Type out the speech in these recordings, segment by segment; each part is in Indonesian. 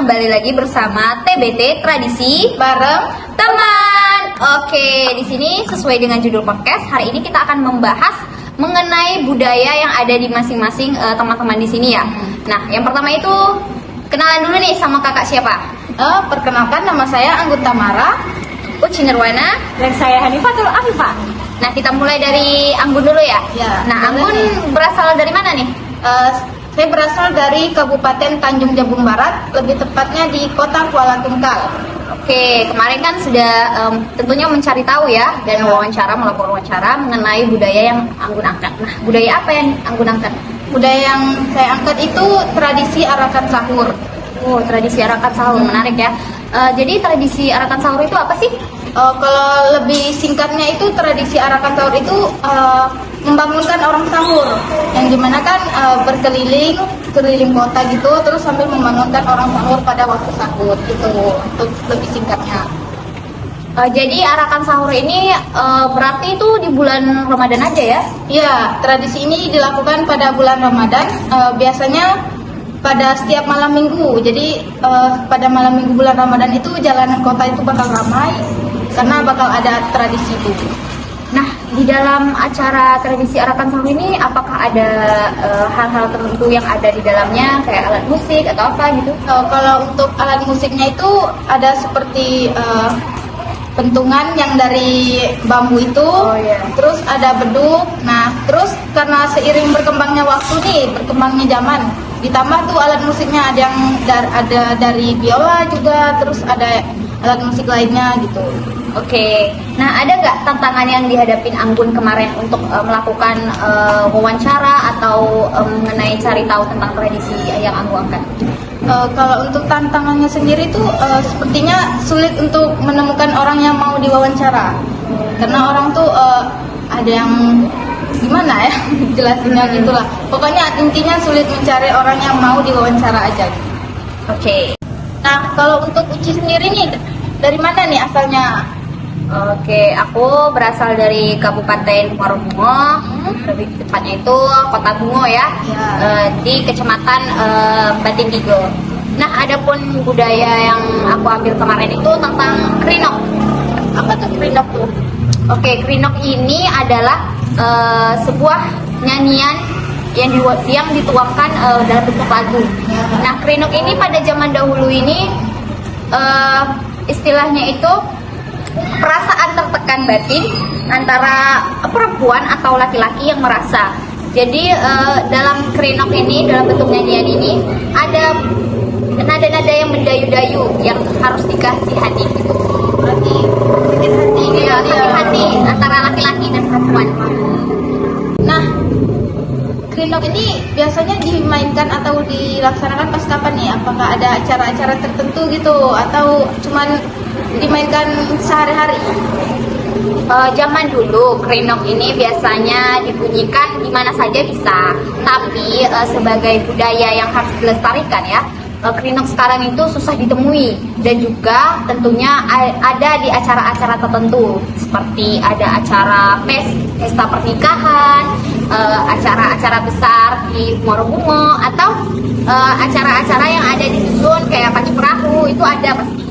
kembali lagi bersama TBT Tradisi bareng Teman. Oke, di sini sesuai dengan judul podcast, hari ini kita akan membahas mengenai budaya yang ada di masing-masing teman-teman di sini ya. Nah, yang pertama itu kenalan dulu nih sama kakak siapa? Perkenalkan, nama saya Anggun Tamara. Uci Nirwana. Dan saya Hanifatul Afifah. Nah, kita mulai dari Anggun dulu ya. Ya, Nah, Anggun berasal dari mana nih? Saya berasal dari Kabupaten Tanjung Jabung Barat, lebih tepatnya di Kota Kuala Tungkal. Oke, kemarin kan sudah tentunya mencari tahu ya dan melakukan wawancara mengenai budaya yang Anggun angkat. Nah, budaya apa yang Anggun angkat? Budaya yang saya angkat itu tradisi arakan sahur. Oh, tradisi arakan sahur, menarik ya. Jadi tradisi arakan sahur itu apa sih? Kalau lebih singkatnya itu tradisi arakan sahur itu membangunkan orang sahur, yang dimana kan berkeliling kota gitu, terus sambil membangunkan orang sahur pada waktu sahur gitu, untuk lebih singkatnya. Jadi arakan sahur ini berarti itu di bulan Ramadan aja ya? Iya, tradisi ini dilakukan pada bulan Ramadan, biasanya pada setiap malam minggu. Jadi pada malam minggu bulan Ramadan itu jalanan kota itu bakal ramai karena bakal ada tradisi itu. Nah, di dalam acara tradisi arakan sahur ini apakah ada hal-hal tertentu yang ada di dalamnya kayak alat musik atau apa gitu? Kalau untuk alat musiknya itu ada seperti pentungan yang dari bambu itu, terus ada beduk. Nah, terus karena seiring berkembangnya waktu nih, berkembangnya zaman, ditambah tuh alat musiknya ada yang ada dari biola juga, terus ada alat musik lainnya gitu. Oke, nah ada nggak tantangan yang dihadapin Anggun kemarin untuk melakukan wawancara atau mengenai cari tahu tentang tradisi yang Anggun angkat? Kalau untuk tantangannya sendiri tuh sepertinya sulit untuk menemukan orang yang mau diwawancara, karena orang tuh ada yang gimana ya jelasinnya gitulah. Pokoknya intinya sulit mencari orang yang mau diwawancara aja. Oke. Nah, kalau untuk Uci sendiri nih dari mana nih asalnya? Oke, aku berasal dari Kabupaten Muaro Bungo, lebih tepatnya itu Kota Bungo ya, di Kecamatan Batintigo. Nah, adapun budaya yang aku ambil kemarin itu tentang krinok. Apa tuh krinok tuh? Oke, krinok ini adalah sebuah nyanyian yang dituangkan dalam bentuk lagu. Nah, krinok ini pada zaman dahulu ini istilahnya itu perasaan tertekan batin antara perempuan atau laki-laki yang merasa. Jadi dalam krinok ini, dalam bentuk nyanyian ini ada nada-nada yang mendayu-dayu yang harus dikasih hati. Berarti sakit hati, hati antara laki-laki dan perempuan. Nah, krinok ini biasanya dimainkan atau dilaksanakan pas kapan nih? Apakah ada acara-acara tertentu gitu atau cuman dimainkan sehari-hari? Zaman dulu krinok ini biasanya dibunyikan di mana saja bisa, tapi sebagai budaya yang harus dilestarikan ya, krinok sekarang itu susah ditemui dan juga tentunya ada di acara-acara tertentu seperti ada acara pesta pernikahan, acara-acara besar di Muaro Bungo atau acara-acara yang ada di dusun kayak pacu perahu itu ada pasti.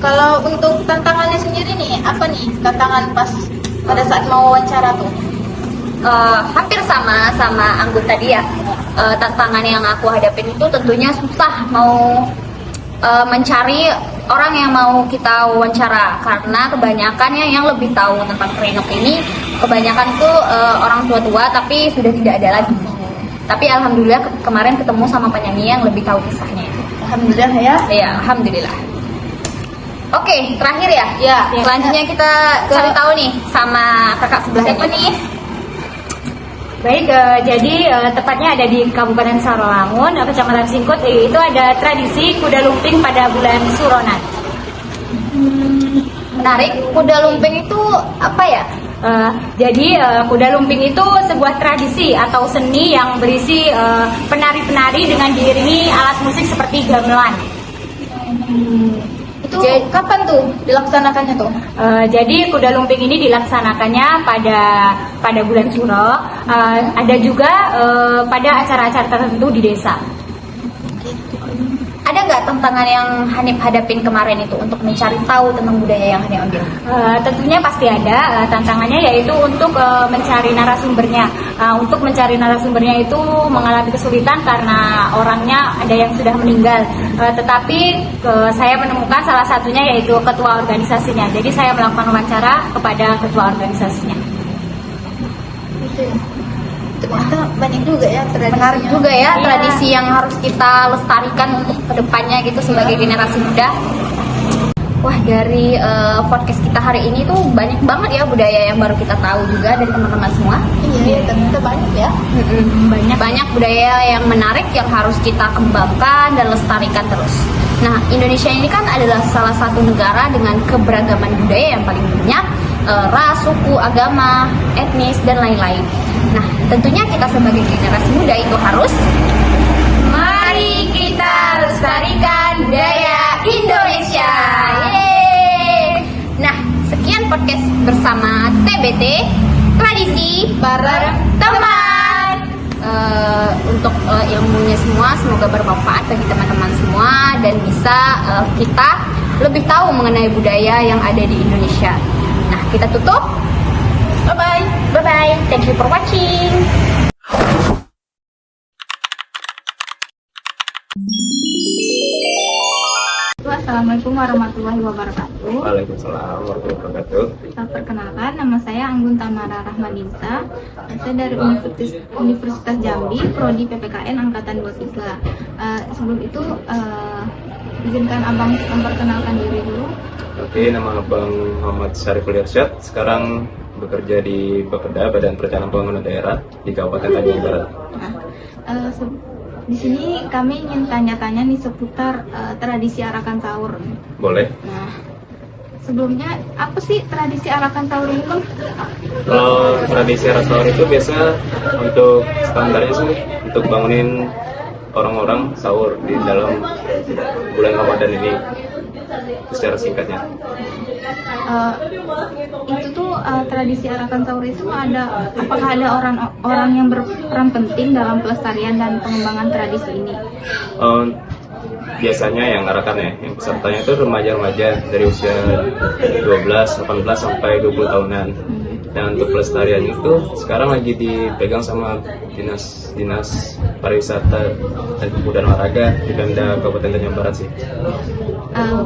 Kalau untuk tantangannya sendiri nih, apa nih tantangan pas pada saat mau wawancara tuh? Hampir sama Anggun tadi ya. Tantangan yang aku hadapin itu tentunya susah mau mencari orang yang mau kita wawancara karena kebanyakannya yang lebih tahu tentang krinok ini kebanyakan itu orang tua-tua tapi sudah tidak ada lagi. Tapi alhamdulillah kemarin ketemu sama penyanyi yang lebih tahu kisahnya itu. Alhamdulillah ya. Iya, alhamdulillah. Oke, terakhir ya. Ya. Selanjutnya kita cari tahu nih sama kakak sebelah Siapa ini. nih? Baik, jadi tepatnya ada di Kabupaten Sarolangun, Kecamatan Singkut, itu ada tradisi kuda lumping pada bulan Suronan. Menarik. Kuda lumping itu apa ya? Jadi kuda lumping itu sebuah tradisi atau seni yang berisi penari-penari dengan diiringi alat musik seperti gamelan. Itu kapan tuh dilaksanakannya tuh? Jadi kuda lumping ini dilaksanakannya pada bulan Suro. Ada juga pada acara-acara tertentu di desa. ada nggak tantangan yang Hanif hadapin kemarin itu untuk mencari tahu tentang budaya yang Hanif ambil? Tentunya pasti ada tantangannya, yaitu untuk mencari narasumbernya. Untuk mencari narasumbernya itu mengalami kesulitan karena orangnya ada yang sudah meninggal. Tetapi saya menemukan salah satunya yaitu ketua organisasinya. Jadi saya melakukan wawancara kepada ketua organisasinya. Ternyata banyak juga ya tradisinya. Menarik juga ya, Iya. tradisi yang harus kita lestarikan untuk kedepannya gitu sebagai generasi muda. Wah, dari podcast kita hari ini tuh banyak banget ya budaya yang baru kita tahu juga dari teman-teman semua. Iya, ternyata banyak ya. Banyak budaya yang menarik yang harus kita kembangkan dan lestarikan terus. Nah, Indonesia ini kan adalah salah satu negara dengan keberagaman budaya yang paling banyak, ras, suku, agama, etnis, dan lain-lain. Nah, tentunya kita sebagai generasi muda itu harus mari kita lestarikan budaya Indonesia. Yeay. Nah, sekian podcast bersama TBT, tradisi bareng teman. Untuk ilmunya semua semoga bermanfaat bagi teman-teman semua dan bisa kita lebih tahu mengenai budaya yang ada di Indonesia. Nah, kita tutup. Bye-bye. Bye-bye. Thank you for watching. Assalamualaikum warahmatullahi wabarakatuh. Waalaikumsalam warahmatullahi wabarakatuh. Perkenalkan, nama saya Anggun Tamara Rahmadinsa. Saya dari Universitas Jambi, Prodi PPKN Angkatan 23. Sebelum itu, izinkan Abang memperkenalkan diri dulu. Oke, nama Abang Muhammad Syariful Irsyad. Sekarang bekerja di Bapeda, Badan Perencanaan Pembangunan Daerah di Kabupaten Tanjung Barat. Di sini kami ingin tanya-tanya nih seputar tradisi arakan sahur. Boleh? Nah, sebelumnya apa sih tradisi arakan sahur ini, Bang? Kalau tradisi arah sahur itu biasa untuk standarnya sih untuk bangunin orang-orang sahur di dalam bulan Ramadan ini. Itu secara singkatnya. Itu tuh tradisi arakan sahur itu apakah ada orang yang berperan penting dalam pelestarian dan pengembangan tradisi ini? Biasanya yang arakannya, yang pesertanya itu remaja-remaja dari usia 12, 18 sampai 20 tahunan. Dan untuk pelestarian itu sekarang lagi dipegang sama dinas pariwisata dan pemuda olahraga di Pemda Kabupaten Tanjung Barat sih.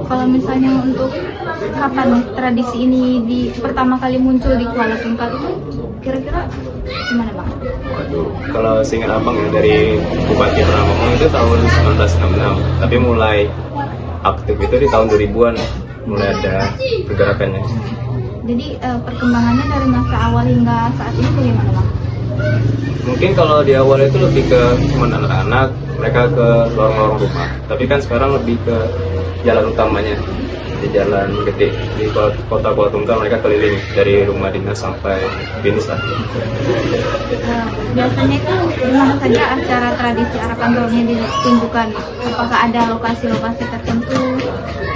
Kalau misalnya untuk kapan tradisi ini pertama kali muncul di Kuala Tungkal itu kira-kira gimana, Bang? Waduh, kalau seingat abang ya dari Bupati pernah ngomong itu tahun 1966, tapi mulai aktif itu di tahun 2000-an mulai ada pergerakannya. Jadi perkembangannya dari masa awal hingga saat ini bagaimana, Bang? Mungkin kalau di awal itu lebih ke cuman anak-anak, mereka ke lorong-lorong rumah. Tapi kan sekarang lebih ke jalan utamanya, di jalan gede di kota Kuala Tungkal. Mereka keliling dari rumah dinas sampai finish lah. Biasanya itu di mana saja acara tradisi arakan sahurnya ditunjukkan? Apakah ada lokasi-lokasi tertentu?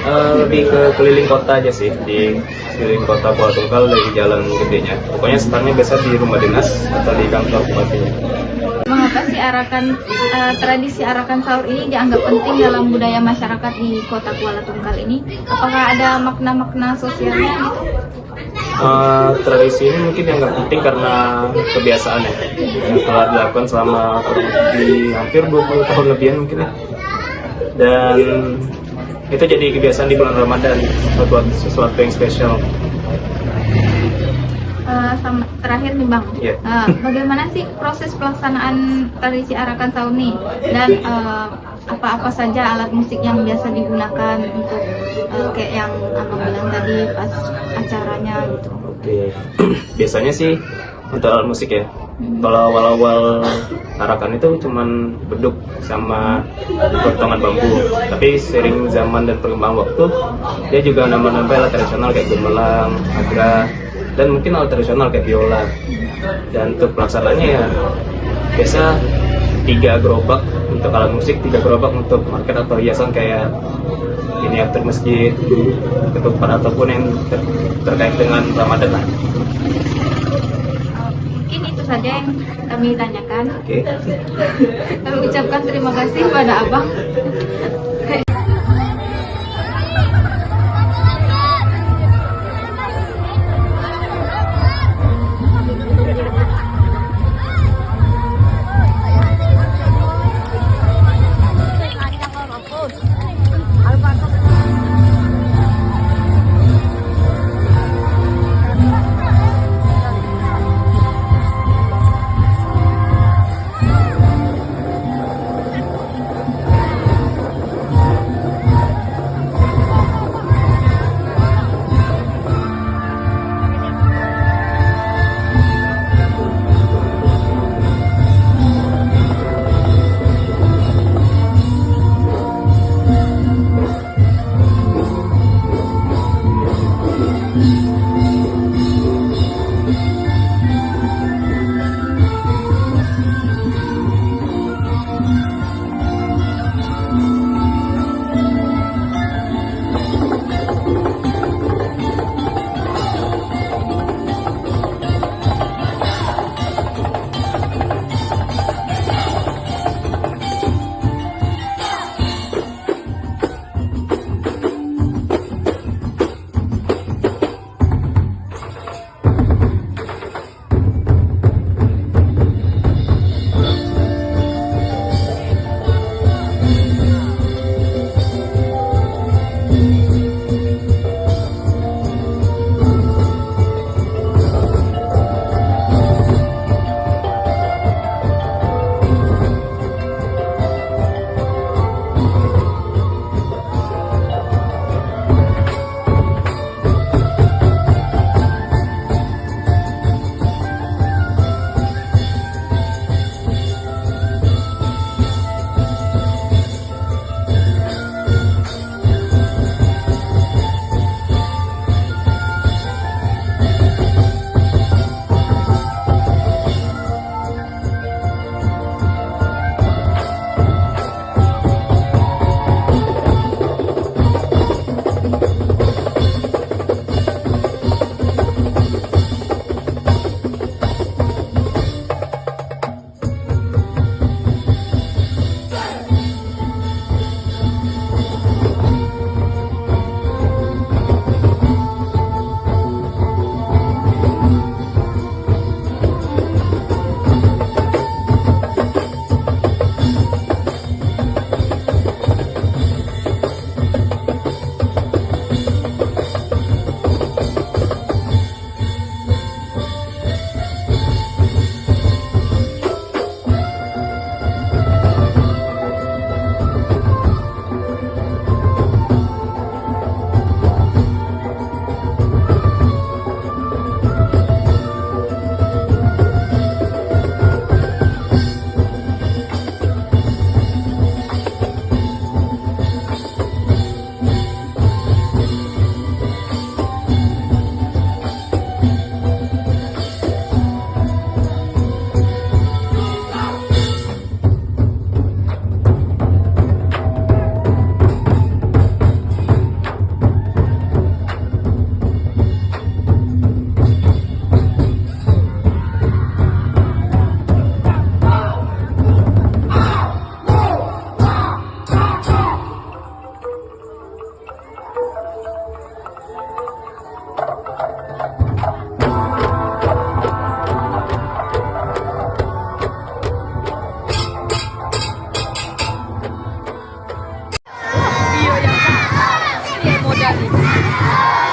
Lebih ke keliling kota aja sih, di keliling kota Kuala Tungkal dari jalan gedenya. Pokoknya startnya biasa di rumah dinas atau di kantor bupatinya. Mengapa sih tradisi arakan sahur ini dianggap penting dalam budaya masyarakat di kota Kuala Tungkal ini? Apakah ada makna-makna sosialnya gitu? Tradisi ini mungkin yang nggak penting karena kebiasaan ya, yang telah dilakukan selama di hampir 20 tahun lebihan mungkin ya. Dan itu jadi kebiasaan di bulan Ramadan, sesuatu yang spesial. Terakhir nih, Bang, Yeah. Bagaimana sih proses pelaksanaan tradisi arakan sahur nih, dan apa-apa saja alat musik yang biasa digunakan untuk kayak yang Abang bilang tadi pas acaranya gitu? Oke, biasanya sih untuk alat musik ya. Kalau awal-awal arakan itu cuman beduk sama potongan bambu. Tapi sering zaman dan perkembangan waktu, dia juga nambah-nambah alat tradisional kayak gemelang, agra, dan mungkin alat tradisional kayak biola. Dan untuk pelaksanaannya ya biasa 3 gerobak untuk alat musik, 3 gerobak untuk market atau hiasan kayak miniatur masjid, ketupat ataupun yang terkait dengan Ramadan lah. Mungkin itu saja yang kami tanyakan. Oke. Kami ucapkan terima kasih pada Abang. Gali.